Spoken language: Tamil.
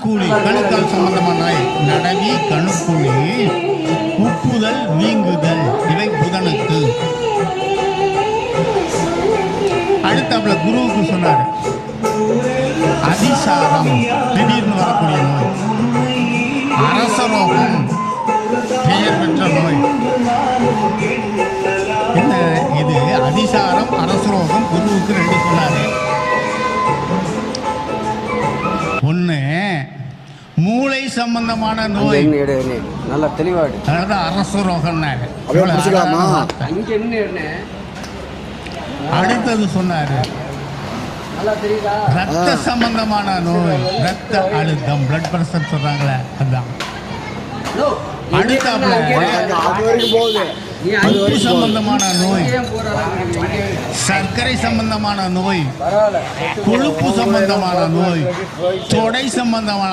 கணுக்குழி, கணுக்கால் சம்பந்தமான நோய். நடவி, கணுக்குழி, உப்புதல், வீங்குதல், இவை புதனுக்கு. அடுத்தாப்புல குருவுக்கு சொன்னார் அதிசாரம், திடீர்னு வரக்கூடிய நோய். அரசரோகம், பெயர் பெற்ற நோய். என்ன இது? அதிசாரம், அரசரோகம் குருவுக்கு 2 சொன்னாரு. ஒண்ணு மூளை சம்பந்தமான நோய், நல்ல தெளிவாடு. அதான் அரசரோகம். அடுத்தது சொன்னாரு ரத்த சம்பந்தமான நோய், ரத்த அழுத்தம், பிளட் பிரஷர் சொல்றாங்களே அதான். அடுத்தாப்புல உப்பு சம்பந்தமான நோய், சர்க்கரை சம்பந்தமான நோய், கொழுப்பு சம்பந்தமான நோய், தொடை சம்பந்தமான